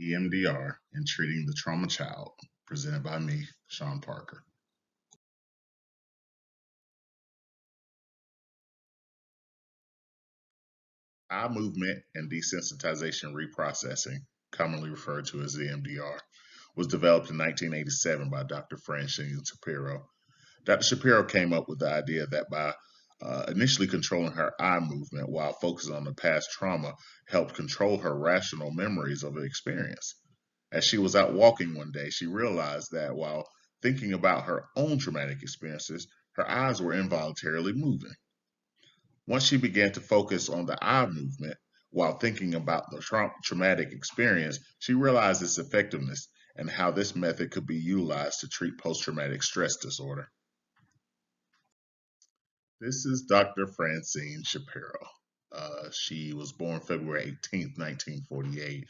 EMDR and Treating the Trauma Child, presented by me, Sean Parker. Eye movement and desensitization reprocessing, commonly referred to as EMDR, was developed in 1987 by Dr. Francine Shapiro. Dr. Shapiro came up with the idea that by initially controlling her eye movement while focusing on the past trauma helped control her rational memories of the experience. As she was out walking one day, she realized that while thinking about her own traumatic experiences, her eyes were involuntarily moving. Once she began to focus on the eye movement while thinking about the traumatic experience, she realized its effectiveness and how this method could be utilized to treat post traumatic stress disorder. This is Dr. Francine Shapiro. She was born February 18th, 1948,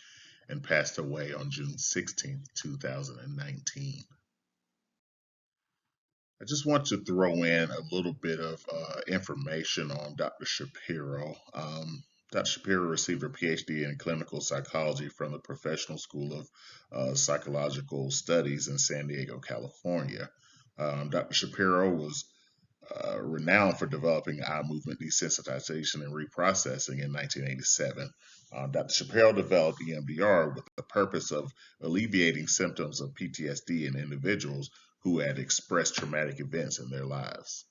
and passed away on June 16th, 2019. I just want to throw in a little bit of information on Dr. Shapiro. Dr. Shapiro received her PhD in clinical psychology from the Professional School of Psychological Studies in San Diego, California. Dr. Shapiro was renowned for developing eye movement desensitization and reprocessing in 1987. Dr. Shapiro developed EMDR with the purpose of alleviating symptoms of PTSD in individuals who had expressed traumatic events in their lives.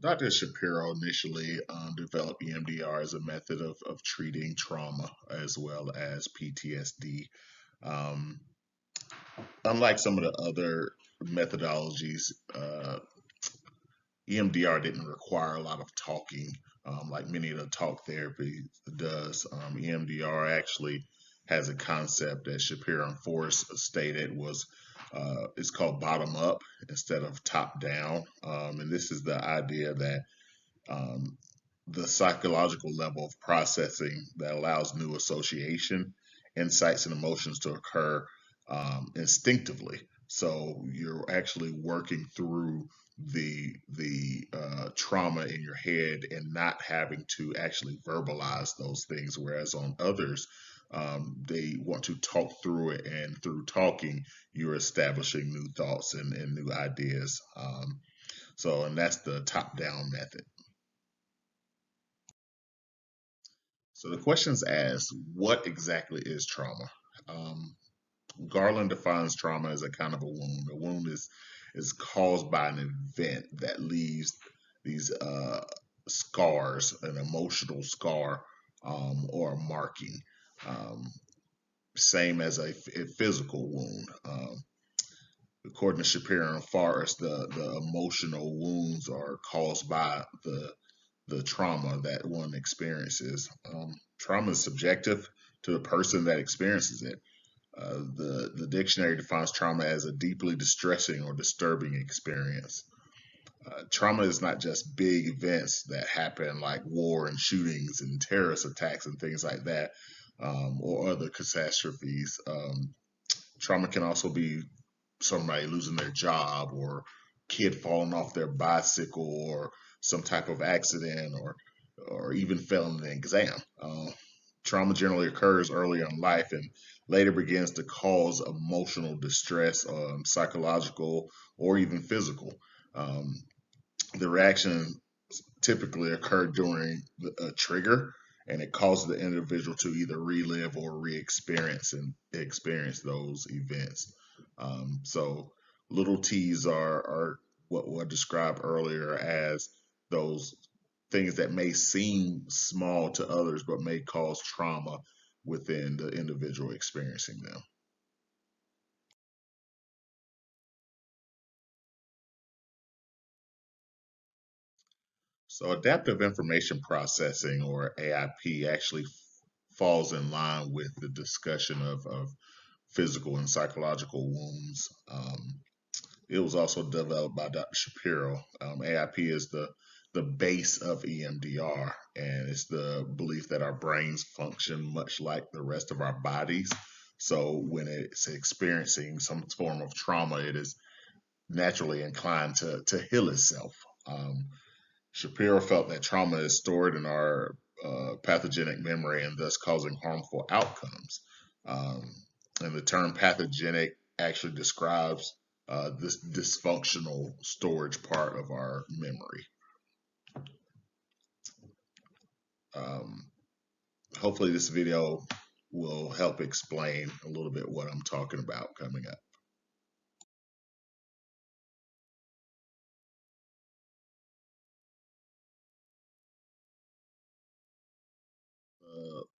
Dr. Shapiro initially developed EMDR as a method of treating trauma as well as PTSD. Um, Unlike some of the other methodologies, EMDR didn't require a lot of talking like many of the talk therapy does. EMDR actually has a concept that Shapiro and Forrest stated was it's called bottom up instead of top down. And this is the idea that um, the psychological level of processing that allows new association, insights, and emotions to occur instinctively. So you're actually working through the trauma in your head and not having to actually verbalize those things. Whereas on others, they want to talk through it, and through talking, you're establishing new thoughts and new ideas. And that's the top-down method. So the question's asked, what exactly is trauma? Um, Garland defines trauma as a kind of a wound. A wound is caused by an event that leaves these scars, an emotional scar or a marking. Um, Same as a physical wound. According to Shapiro and Forrest, the emotional wounds are caused by the trauma that one experiences. Trauma is subjective to the person that experiences it. The dictionary defines trauma as a deeply distressing or disturbing experience. Trauma is not just big events that happen like war and shootings and terrorist attacks and things like that, or other catastrophes. Trauma can also be somebody losing their job, or kid falling off their bicycle, or some type of accident, or even failing an exam. Trauma generally occurs early in life and later begins to cause emotional distress, psychological or even physical. Um, the reaction typically occur during a trigger, and it causes the individual to either relive or re-experience and experience those events. So little T's are what I described earlier as those things that may seem small to others but may cause trauma within the individual experiencing them. So adaptive information processing, or AIP, actually falls in line with the discussion of physical and psychological wounds. It was also developed by Dr. Shapiro. AIP is the base of EMDR, and it's the belief that our brains function much like the rest of our bodies. So when it's experiencing some form of trauma, it is naturally inclined to heal itself. Shapiro felt that trauma is stored in our pathogenic memory and thus causing harmful outcomes. Um, and the term pathogenic actually describes this dysfunctional storage part of our memory. Um, Hopefully this video will help explain a little bit what I'm talking about coming up.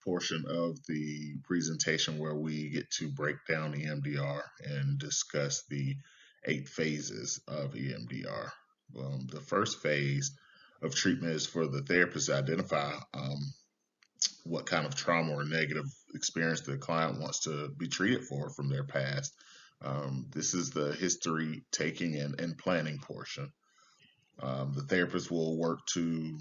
Portion of the presentation where we get to break down EMDR and discuss the 8 phases of EMDR. The first phase of treatment is for the therapist to identify what kind of trauma or negative experience the client wants to be treated for from their past. This is the history taking and planning portion. The therapist will work to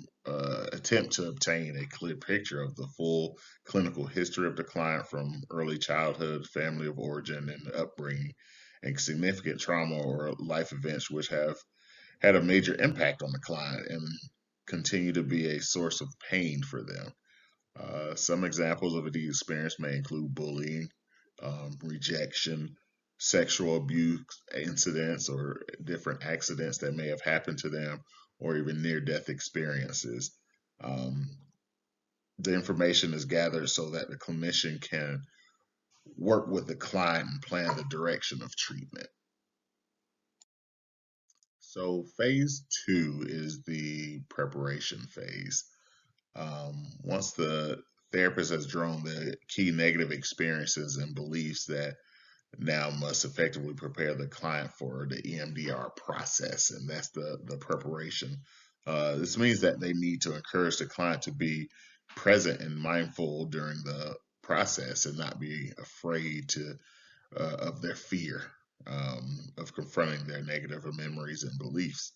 attempt to obtain a clear picture of the full clinical history of the client from early childhood, family of origin, and upbringing, and significant trauma or life events which have had a major impact on the client and continue to be a source of pain for them. Some examples of the experience may include bullying, rejection, sexual abuse incidents, or different accidents that may have happened to them, or even near death experiences. Um, the information is gathered so that the clinician can work with the client and plan the direction of treatment. So, phase 2 is the preparation phase. Once the therapist has drawn the key negative experiences and beliefs that now must effectively prepare the client for the EMDR process, and that's the preparation. This means that they need to encourage the client to be present and mindful during the process and not be afraid of their fear of confronting their negative memories and beliefs.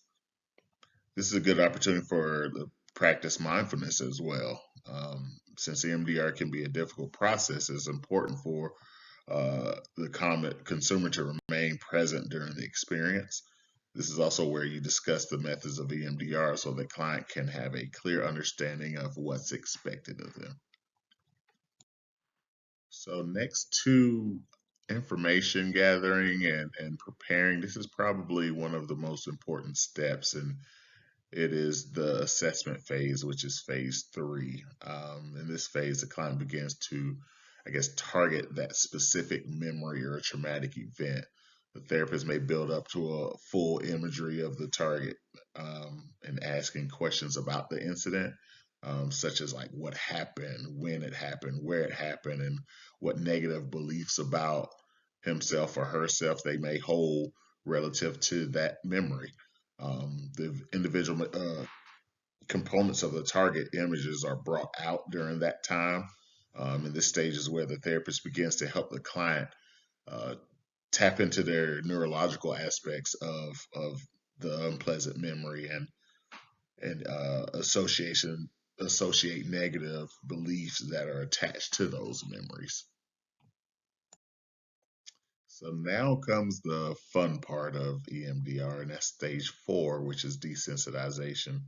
This is a good opportunity for the practice mindfulness as well. Since EMDR can be a difficult process, it's important for the common consumer to remain present during the experience. This is also where you discuss the methods of EMDR so the client can have a clear understanding of what's expected of them. So next to information gathering and preparing, this is probably one of the most important steps, and it is the assessment phase, which is phase 3. In this phase, the client begins to, I guess, target that specific memory or a traumatic event. The therapist may build up to a full imagery of the target and asking questions about the incident, such as like what happened, when it happened, where it happened, and what negative beliefs about himself or herself they may hold relative to that memory. The individual components of the target images are brought out during that time. And this stage is where the therapist begins to help the client uh, tap into their neurological aspects of the unpleasant memory and associate negative beliefs that are attached to those memories. So now comes the fun part of EMDR, and that's stage 4, which is desensitization.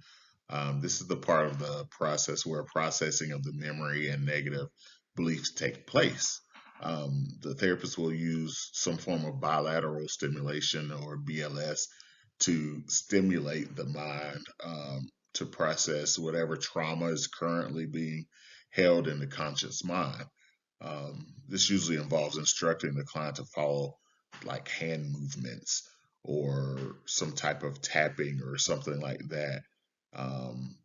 This is the part of the process where processing of the memory and negative beliefs take place. The therapist will use some form of bilateral stimulation or BLS to stimulate the mind to process whatever trauma is currently being held in the conscious mind. This usually involves instructing the client to follow like hand movements or some type of tapping or something like that um,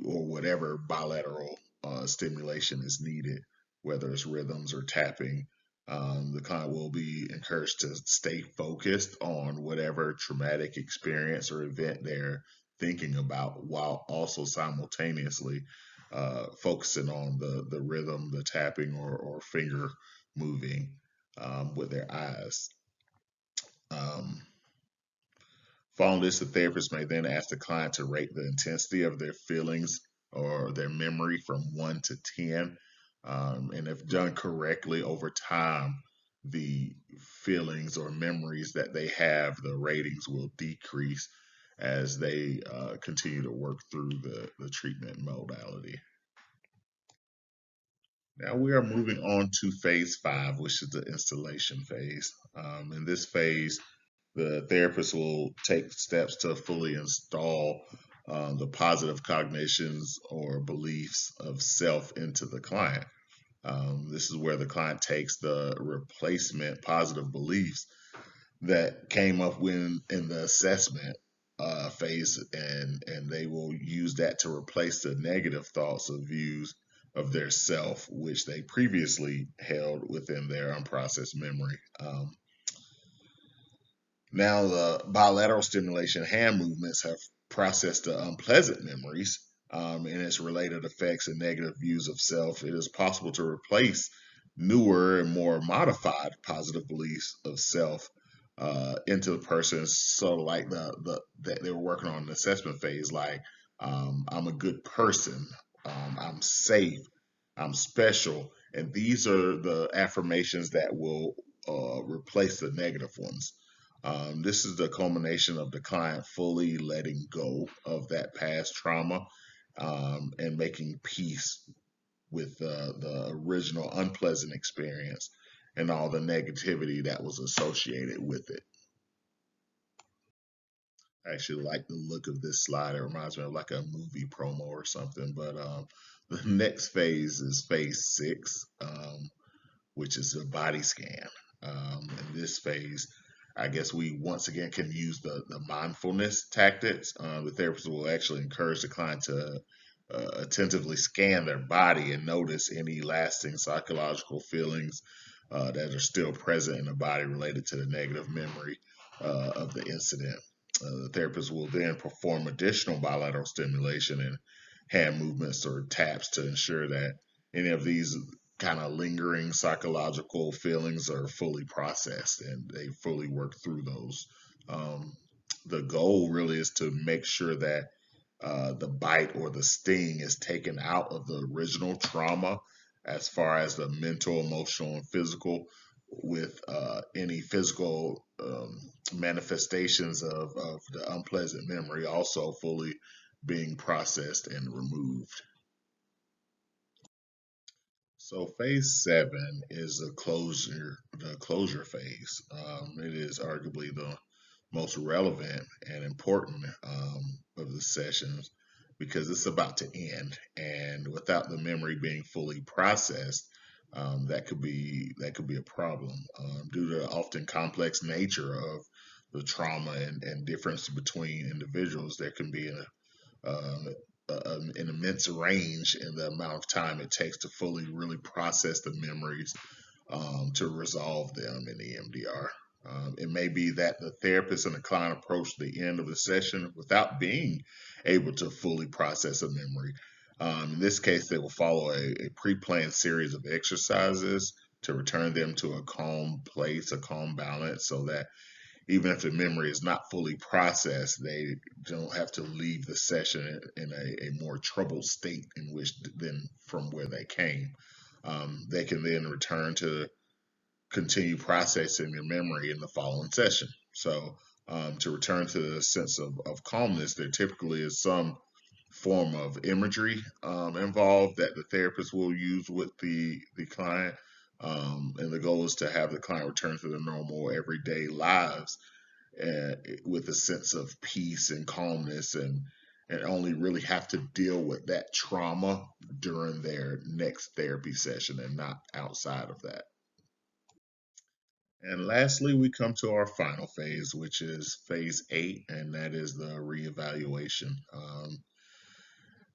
or whatever bilateral stimulation is needed, whether it's rhythms or tapping. The client will be encouraged to stay focused on whatever traumatic experience or event they're thinking about while also simultaneously focusing on the rhythm, the tapping, or finger moving with their eyes. Um, Following this, the therapist may then ask the client to rate the intensity of their feelings or their memory from 1 to 10. And if done correctly over time, the feelings or memories that they have, the ratings will decrease. as they continue to work through the treatment modality. Now we are moving on to phase 5, which is the installation phase. In this phase, the therapist will take steps to fully install the positive cognitions or beliefs of self into the client. This is where the client takes the replacement positive beliefs that came up when in the assessment phase, and they will use that to replace the negative thoughts or views of their self, which they previously held within their unprocessed memory. Now, the bilateral stimulation hand movements have processed the unpleasant memories and its related effects and negative views of self. It is possible to replace newer and more modified positive beliefs of self into the person, sort of like the that they were working on the assessment phase, like I'm a good person, I'm safe, I'm special, and these are the affirmations that will replace the negative ones. This is the culmination of the client fully letting go of that past trauma and making peace with the original unpleasant experience and all the negativity that was associated with it. I actually like the look of this slide. It reminds me of like a movie promo or something. But the next phase is phase 6, which is a body scan. In this phase, I guess we once again can use the mindfulness tactics. The therapist will actually encourage the client to attentively scan their body and notice any lasting psychological feelings that are still present in the body related to the negative memory of the incident. The therapist will then perform additional bilateral stimulation and hand movements or taps to ensure that any of these kind of lingering psychological feelings are fully processed and they fully work through those. The goal really is to make sure that the bite or the sting is taken out of the original trauma as far as the mental, emotional, and physical, with any physical manifestations of the unpleasant memory also fully being processed and removed. So phase 7 is the closure phase. It is arguably the most relevant and important of the sessions because it's about to end, and without the memory being fully processed, that could be a problem due to the often complex nature of the trauma and difference between individuals. There can be um, an immense range in the amount of time it takes to fully really process the memories to resolve them in EMDR. It may be that the therapist and the client approach the end of the session without being able to fully process a memory. In this case, they will follow a pre-planned series of exercises to return them to a calm place, a calm balance, so that even if the memory is not fully processed, they don't have to leave the session in a more troubled state in which than from where they came. They can then return to continue processing their memory in the following session. So to return to the sense of calmness, there typically is some form of imagery involved that the therapist will use with the client. And the goal is to have the client return to their normal everyday lives with a sense of peace and calmness, and only really have to deal with that trauma during their next therapy session and not outside of that. And lastly, we come to our final phase, which is phase 8, and that is the reevaluation.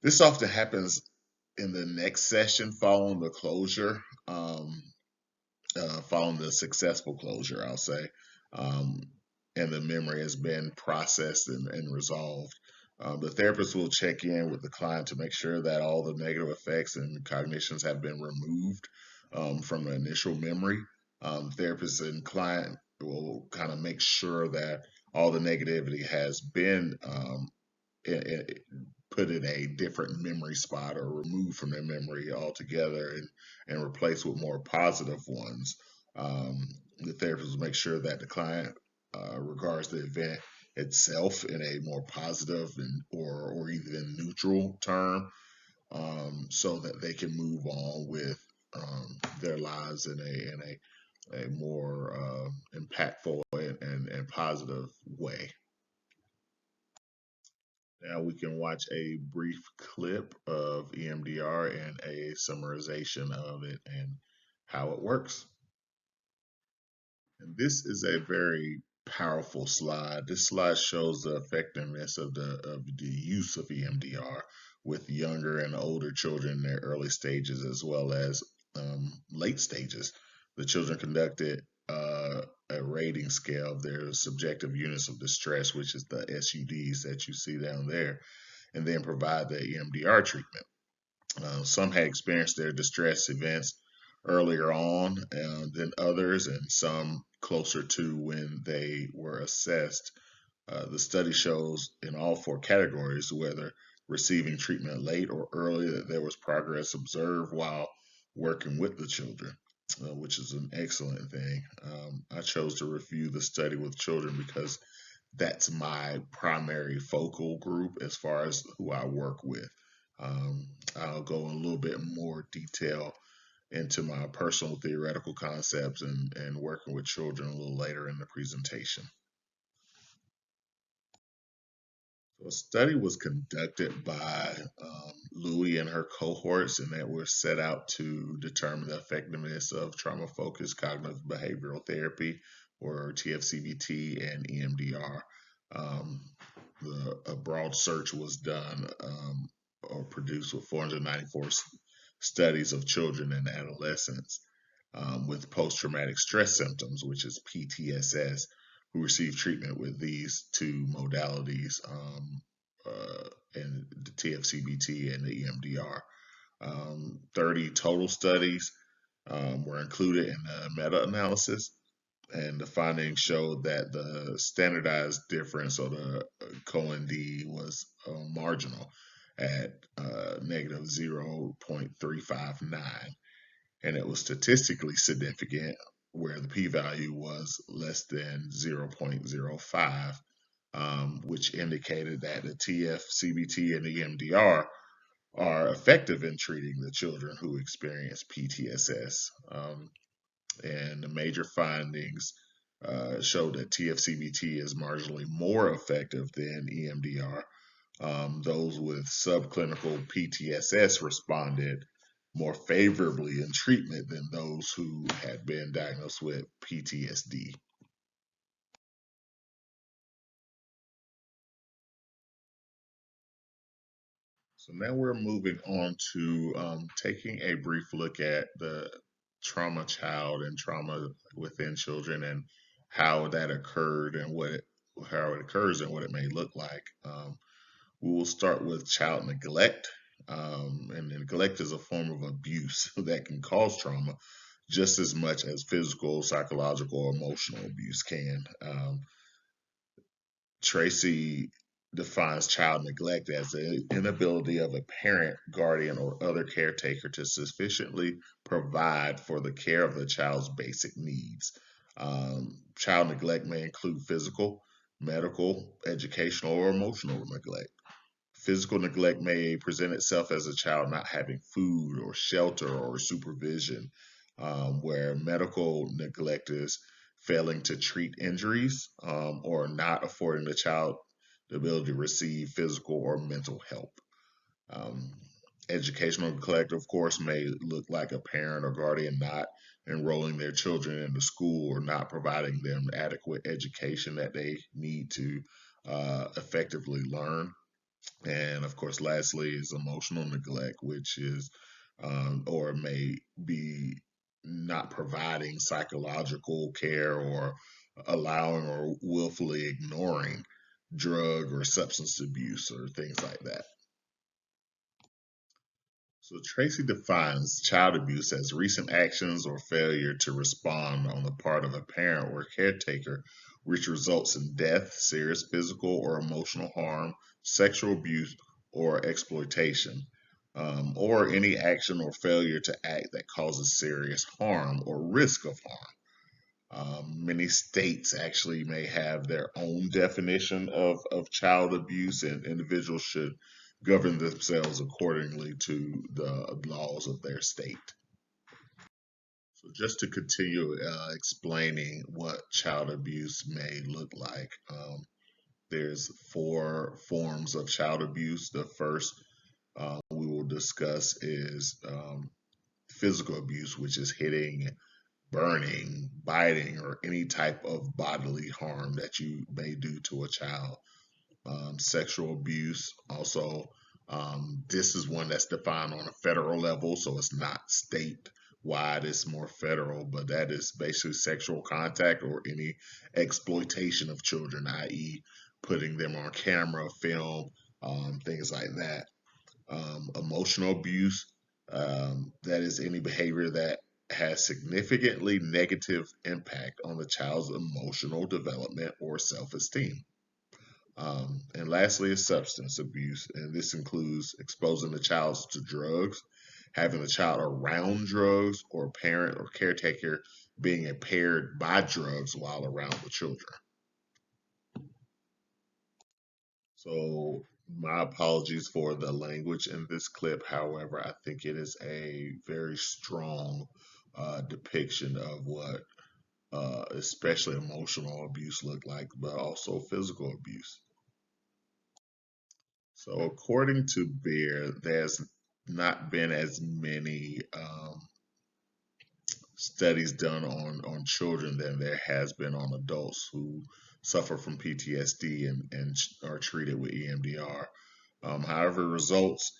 This often happens in the next session following the closure, following the successful closure, I'll say, um, and the memory has been processed and resolved. The therapist will check in with the client to make sure that all the negative effects and cognitions have been removed from the initial memory. Therapist and client will kind of make sure that all the negativity has been put in a different memory spot or removed from their memory altogether, and replaced with more positive ones. The therapist will make sure that the client regards the event itself in a more positive and or even neutral term, so that they can move on with their lives in a more impactful and positive way. Now we can watch a brief clip of EMDR and a summarization of it and how it works. And this is a very powerful slide. This slide shows the effectiveness of the use of EMDR with younger and older children in their early stages as well as late stages. The children conducted a rating scale of their subjective units of distress, which is the SUDs that you see down there, and then provide the EMDR treatment. Some had experienced their distress events earlier on than others, and some closer to when they were assessed. The study shows in all four categories, whether receiving treatment late or early, that there was progress observed while working with the children, which is an excellent thing. I chose to review the study with children because that's my primary focal group as far as who I work with. I'll go in a little bit more detail into my personal theoretical concepts and working with children a little later in the presentation. So a study was conducted by Louie and her cohorts, and that was set out to determine the effectiveness of trauma-focused cognitive behavioral therapy, or TFCBT, and EMDR. Um, a broad search was done or produced with 494 studies of children and adolescents with post-traumatic stress symptoms, which is PTSS, who received treatment with these two modalities, and the TFCBT and the EMDR. 30 total studies were included in the meta-analysis, and the findings showed that the standardized difference, or the Cohen D, was marginal at negative 0.359, and it was statistically significant where the p-value was less than 0.05, which indicated that the TFCBT and the EMDR are effective in treating the children who experience PTSS. And the major findings show that TFCBT is marginally more effective than EMDR. Those with subclinical PTSS responded more favorably in treatment than those who had been diagnosed with PTSD. So now we're moving on to taking a brief look at the trauma child and trauma within children and how that occurred and how it occurs and what it may look like. We will start with child neglect. And neglect is a form of abuse that can cause trauma just as much as physical, psychological, or emotional abuse can. Tracy defines child neglect as the inability of a parent, guardian, or other caretaker to sufficiently provide for the care of the child's basic needs. Child neglect may include physical, medical, educational, or emotional neglect. Physical neglect may present itself as a child not having food or shelter or supervision, where medical neglect is failing to treat injuries, or not affording the child the ability to receive physical or mental help. Um, Educational neglect, of course, may look like a parent or guardian not enrolling their children into school or not providing them adequate education that they need to effectively learn. And of course, lastly, is emotional neglect, which is or may be not providing psychological care or allowing or willfully ignoring drug or substance abuse or things like that. So Tracy defines child abuse as recent actions or failure to respond on the part of a parent or caretaker, which results in death, serious physical or emotional harm, sexual abuse, or exploitation, or any action or failure to act that causes serious harm or risk of harm. Many states actually may have their own definition of child abuse, and individuals should govern themselves accordingly to the laws of their state. So, just to continue explaining what child abuse may look like, there's four forms of child abuse. The first we will discuss is physical abuse, which is hitting, burning, biting, or any type of bodily harm that you may do to a child. Sexual abuse, also, this is one that's defined on a federal level, so it's not state wide, it's more federal, but that is basically sexual contact or any exploitation of children, i.e., putting them on camera, film, things like that. Emotional abuse, that is any behavior that has significantly negative impact on the child's emotional development or self-esteem. And lastly is substance abuse, and this includes exposing the child to drugs, having the child around drugs, or a parent or caretaker being impaired by drugs while around the children. So my apologies for the language in this clip. However, I think it is a very strong depiction of what especially emotional abuse look like, but also physical abuse. So according to Beer, there's not been as many studies done on children than there has been on adults who suffer from PTSD and are treated with EMDR. However, results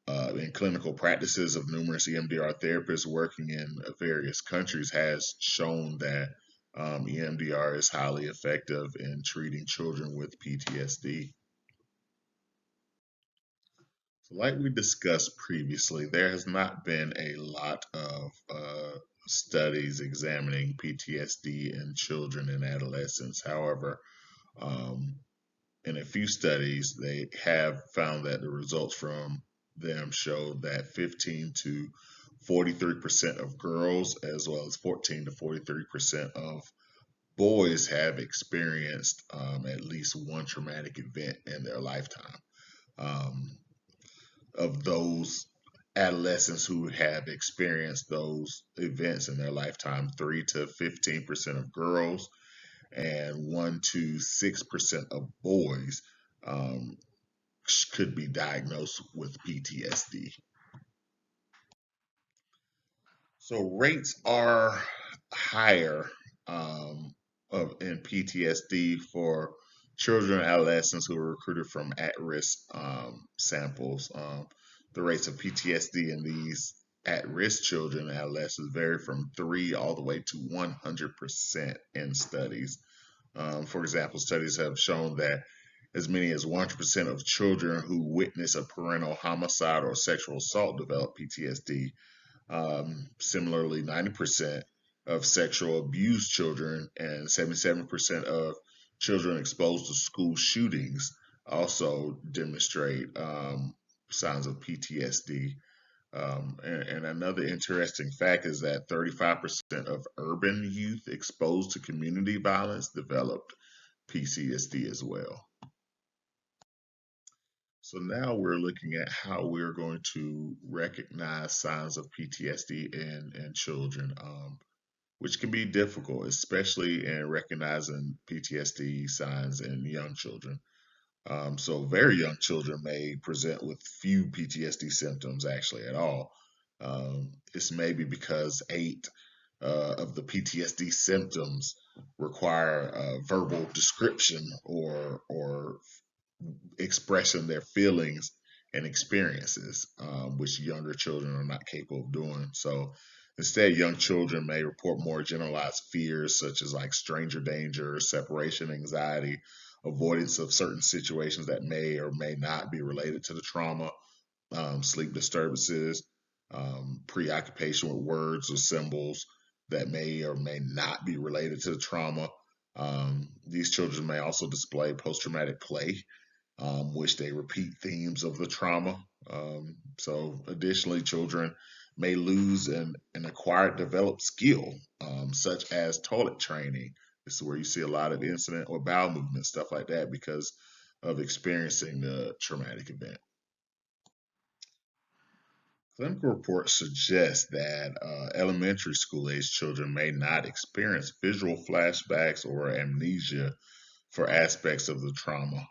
in clinical practices of numerous EMDR therapists working in various countries has shown that EMDR is highly effective in treating children with PTSD. So like we discussed previously, there has not been a lot of studies examining PTSD in children and adolescents. However, um, in a few studies, they have found that the results from them show that 15 to 43% of girls, as well as 14 to 43% of boys, have experienced at least one traumatic event in their lifetime. Um, of those adolescents who have experienced those events in their lifetime, 3 to 15% of girls and 1 to 6% of boys um, could be diagnosed with PTSD. So rates are higher in PTSD for children and adolescents who are recruited from at-risk samples. The rates of PTSD in these at-risk children and adolescents vary from 3 all the way to 100% in studies. For example, studies have shown that as many as 100% of children who witness a parental homicide or sexual assault develop PTSD. Similarly, 90% of sexual abused children and 77% of children exposed to school shootings also demonstrate signs of PTSD. And another interesting fact is that 35% of urban youth exposed to community violence developed PTSD as well. So now we're looking at how we're going to recognize signs of PTSD in children, which can be difficult, especially in recognizing PTSD signs in young children. So very young children may present with few PTSD symptoms actually at all. This may be because 8 of the PTSD symptoms require verbal description or expressing their feelings and experiences, which younger children are not capable of doing. So instead, young children may report more generalized fears such as like stranger danger, separation anxiety, avoidance of certain situations that may or may not be related to the trauma, sleep disturbances, preoccupation with words or symbols that may or may not be related to the trauma. These children may also display post-traumatic play, which they repeat themes of the trauma. So additionally, children may lose an acquired developed skill, such as toilet training. This is where you see a lot of incident or bowel movement, stuff like that, because of experiencing the traumatic event. Clinical reports suggest that elementary school age children may not experience visual flashbacks or amnesia for aspects of the trauma.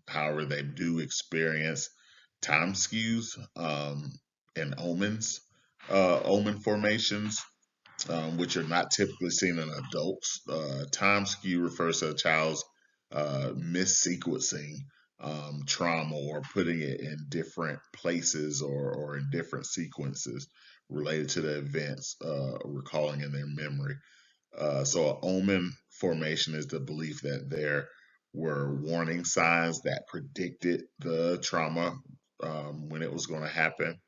However, they do experience time skews and omen formations, which are not typically seen in adults. Time skew refers to a child's missequencing trauma or putting it in different places or in different sequences related to the events, recalling in their memory. So, an omen formation is the belief that there were warning signs that predicted the trauma when it was going to happen.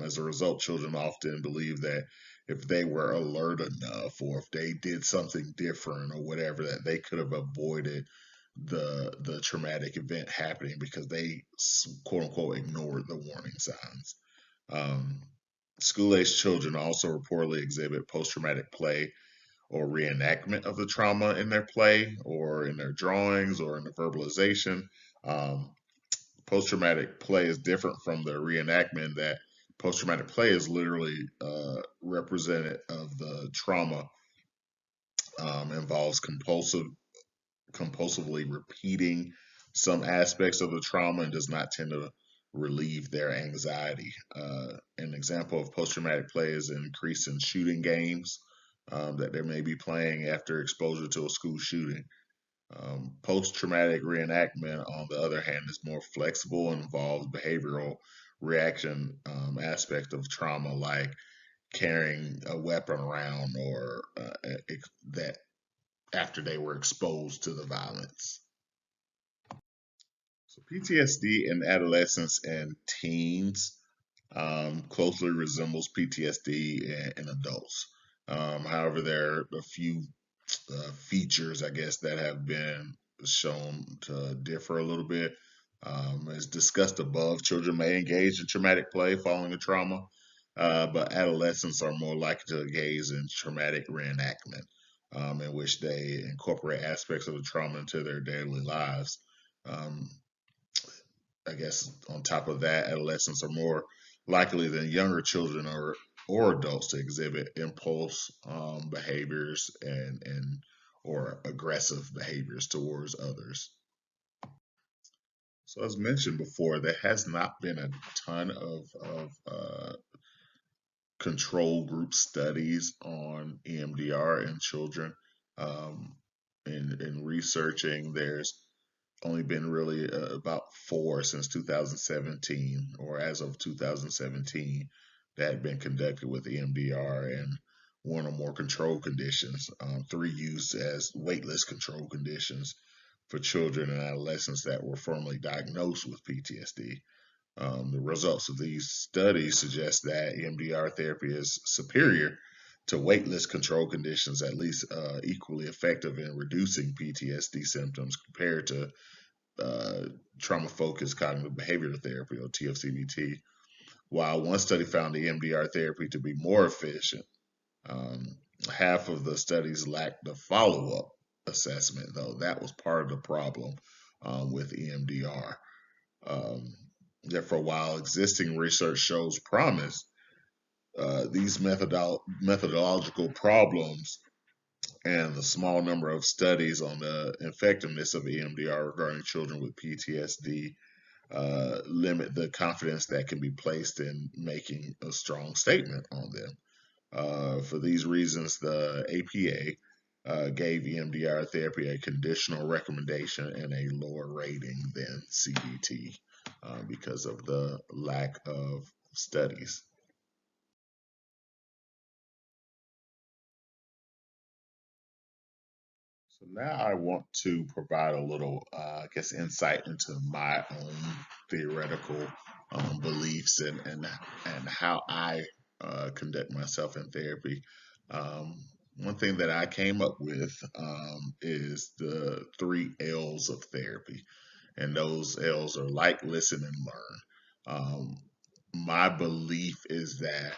As a result, children often believe that if they were alert enough or if they did something different or whatever, that they could have avoided the traumatic event happening because they quote unquote ignored the warning signs. Um, School age children also reportedly exhibit post traumatic play or reenactment of the trauma in their play or in their drawings or in the verbalization. Um, Post traumatic play is different from the reenactment, that post traumatic play is literally representative of the trauma, involves compulsively repeating some aspects of the trauma and does not tend to relieve their anxiety. An example of post traumatic play is an increase in shooting games that they may be playing after exposure to a school shooting. Post traumatic reenactment, on the other hand, is more flexible and involves behavioral reaction aspect of trauma, like carrying a weapon around or that after they were exposed to the violence. So, PTSD in adolescents and teens closely resembles PTSD in adults. However, there are a few features, I guess, that have been shown to differ a little bit. As discussed above, children may engage in traumatic play following a trauma, but adolescents are more likely to engage in traumatic reenactment, in which they incorporate aspects of the trauma into their daily lives. Um, I guess on top of that, adolescents are more likely than younger children or adults to exhibit impulse behaviors and or aggressive behaviors towards others. So, as mentioned before, there has not been a ton of control group studies on EMDR in children. Um, in researching, there's only been really about four since 2017, or as of 2017, that had been conducted with EMDR and one or more control conditions. Three used as waitlist control conditions for children and adolescents that were formally diagnosed with PTSD. The results of these studies suggest that EMDR therapy is superior to waitlist control conditions, at least equally effective in reducing PTSD symptoms compared to uh, trauma focused cognitive behavioral therapy, or TFCBT. While one study found EMDR therapy to be more efficient, um, half of the studies lacked the follow up assessment, though. That was part of the problem with EMDR. Um, Therefore, while existing research shows promise, these methodological problems and the small number of studies on the effectiveness of EMDR regarding children with PTSD limit the confidence that can be placed in making a strong statement on them. For these reasons, the APA gave EMDR therapy a conditional recommendation and a lower rating than CBT because of the lack of studies. So now I want to provide a little, I guess, insight into my own theoretical beliefs and how I conduct myself in therapy. Um, One thing that I came up with is the three L's of therapy, and those L's are like, listen, and learn. my belief is that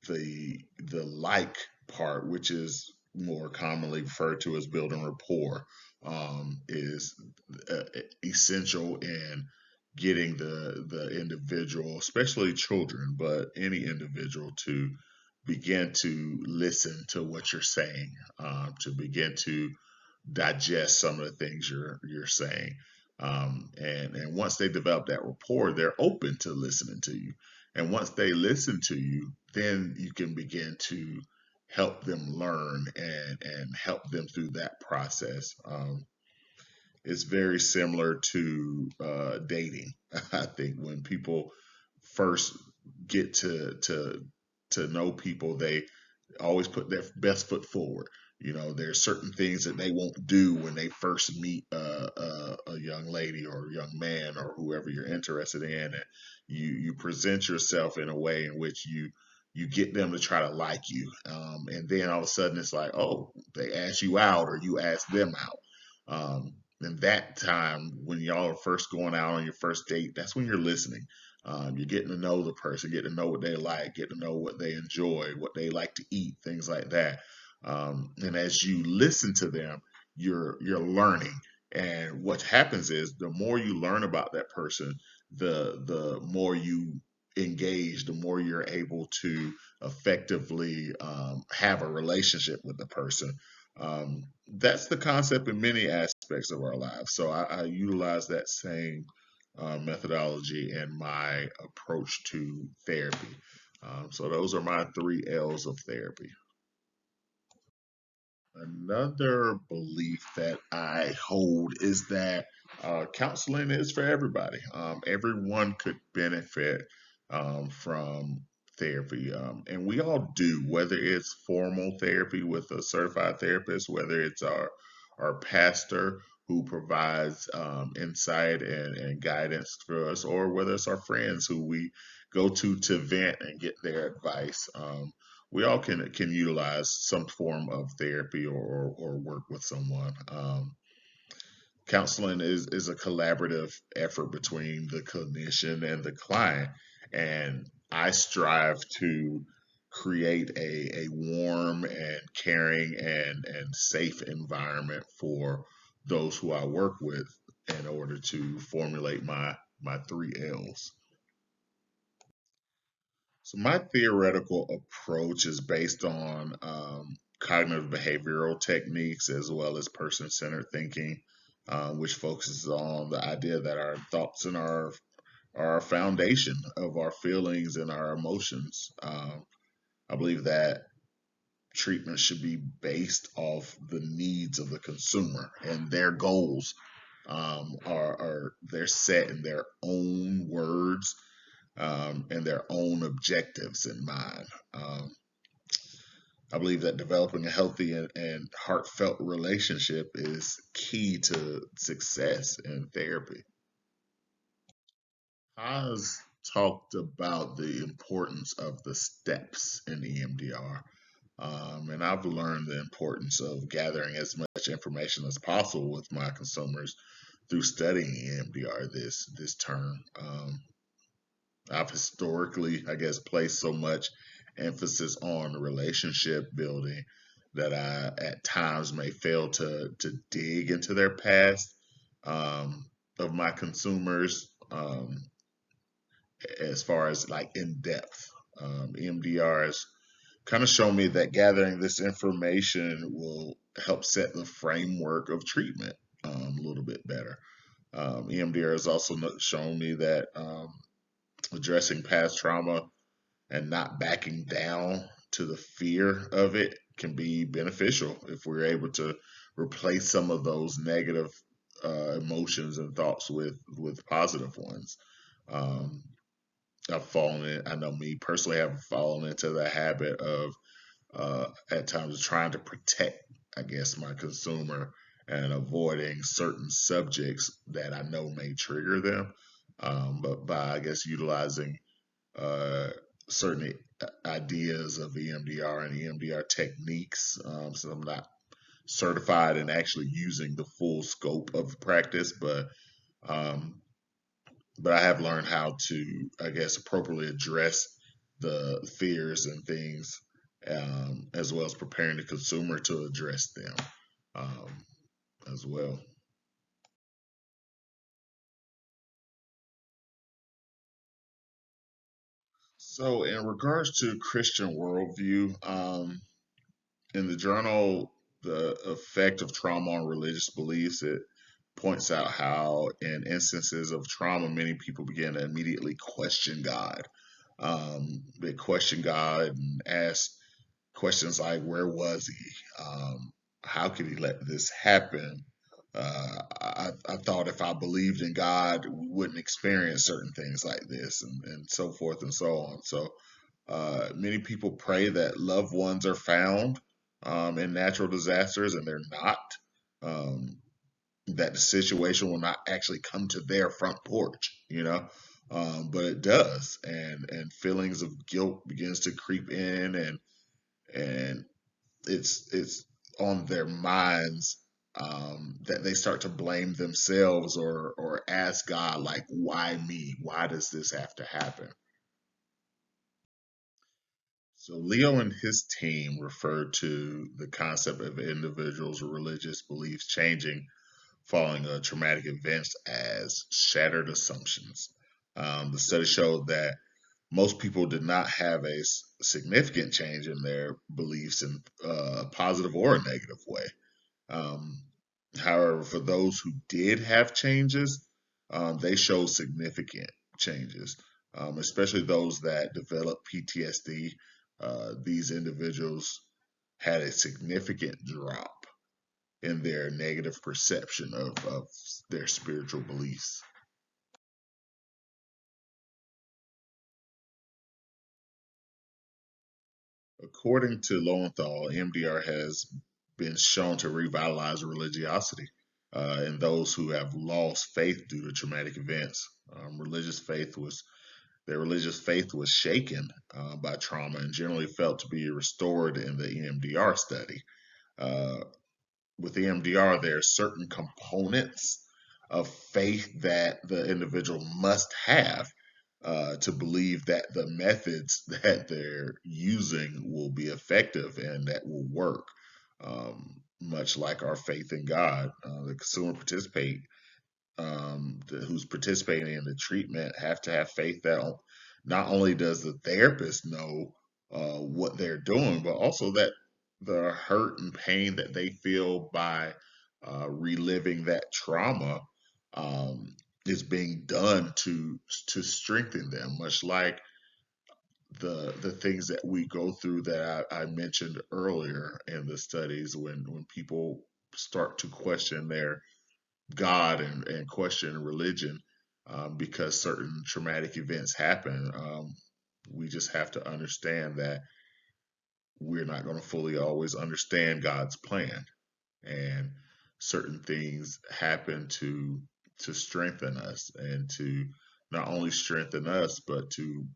the like part, which is more commonly referred to as building rapport, is essential in getting the individual, especially children, but any individual, to begin to listen to what you're saying, to begin to digest some of the things you're saying. And once they develop that rapport, they're open to listening to you. And once they listen to you, then you can begin to help them learn and help them through that process. It's very similar to dating. I think when people first get to know people, they always put their best foot forward. You know, there's certain things that they won't do when they first meet a young lady or a young man or whoever you're interested in, and you present yourself in a way in which you get them to try to like you, and then all of a sudden it's like, oh, they ask you out or you ask them out. And that time when y'all are first going out on your first date, that's when you're listening. You're getting to know the person, getting to know what they like, getting to know what they enjoy, what they like to eat, things like that. And as you listen to them, you're learning. And what happens is the more you learn about that person, the more you engage, the more you're able to effectively have a relationship with the person. That's the concept in many aspects of our lives. So I utilize that same methodology in my approach to therapy. So those are my three L's of therapy. Another belief that I hold is that counseling is for everybody. Everyone could benefit from therapy, and we all do, whether it's formal therapy with a certified therapist, whether it's our pastor who provides insight and guidance for us, or whether it's our friends who we go to vent and get their advice. We all can utilize some form of therapy or work with someone. Counseling is a collaborative effort between the clinician and the client, and I strive to create a warm and caring and safe environment for those who I work with in order to formulate my three L's. So my theoretical approach is based on cognitive behavioral techniques as well as person-centered thinking, which focuses on the idea that our thoughts and are our foundation of our feelings and our emotions. I believe that treatment should be based off the needs of the consumer and their goals are they're set in their own words and their own objectives in mind. I believe that developing a healthy and heartfelt relationship is key to success in therapy. Has talked about the importance of the steps in EMDR. And I've learned the importance of gathering as much information as possible with my consumers through studying EMDR this term. I've historically, I guess, placed so much emphasis on relationship building that I at times may fail to dig into their past of my consumers as far as like in depth. EMDR has kind of shown me that gathering this information will help set the framework of treatment a little bit better. EMDR has also shown me that addressing past trauma and not backing down to the fear of it can be beneficial if we're able to replace some of those negative emotions and thoughts with positive ones. Um, I've fallen in. I know me personally, have fallen into the habit of at times trying to protect, I guess, my consumer and avoiding certain subjects that I know may trigger them. But by, I guess, utilizing uh, certain ideas of EMDR and EMDR techniques. So I'm not certified in actually using the full scope of practice, but um, but I have learned how to, I guess, appropriately address the fears and things, as well as preparing the consumer to address them, um, as well. So, in regards to Christian worldview, in the journal, The Effect of Trauma on Religious Beliefs, it points out how, in instances of trauma, many people begin to immediately question God. They question God and ask questions like, "Where was He? How could He let this happen? I thought if I believed in God, we wouldn't experience certain things like this," and so forth and so on. So, many people pray that loved ones are found in natural disasters, and they're not. Um, that the situation will not actually come to their front porch, but it does, and feelings of guilt begins to creep in, and it's on their minds, that they start to blame themselves or ask God, like, why me? Why does this have to happen? So Leo and his team referred to the concept of individuals' religious beliefs changing following a traumatic event as shattered assumptions. The study showed that most people did not have a significant change in their beliefs in a positive or a negative way. Um, However, for those who did have changes, they showed significant changes, especially those that developed PTSD. These individuals had a significant drop in their negative perception of their spiritual beliefs. According to Lowenthal, EMDR has been shown to revitalize religiosity in those who have lost faith due to traumatic events. Their religious faith was shaken by trauma and generally felt to be restored in the EMDR study. Uh, with EMDR, there are certain components of faith that the individual must have to believe that the methods that they're using will be effective and that will work. Much like our faith in God, the consumer who's participating in the treatment have to have faith that not only does the therapist know what they're doing, but also that the hurt and pain that they feel by reliving that trauma um, is being done to strengthen them, much like the things that we go through that I mentioned earlier in the studies when people start to question their God and question religion because certain traumatic events happen. We just have to understand that we're not going to fully always understand God's plan, and certain things happen to strengthen us and to not only strengthen us but to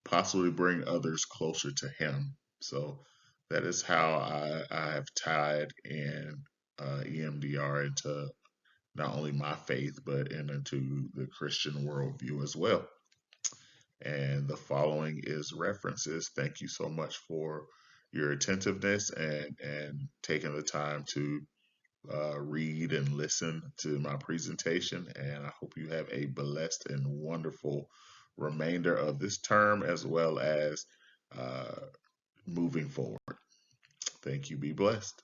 possibly bring others closer to Him. So that is how I have tied in EMDR into not only my faith, but into the Christian worldview as well. And the following is references. Thank you so much for your attentiveness and taking the time to read and listen to my presentation. And I hope you have a blessed and wonderful remainder of this term as well as uh, moving forward. Thank you. Be blessed.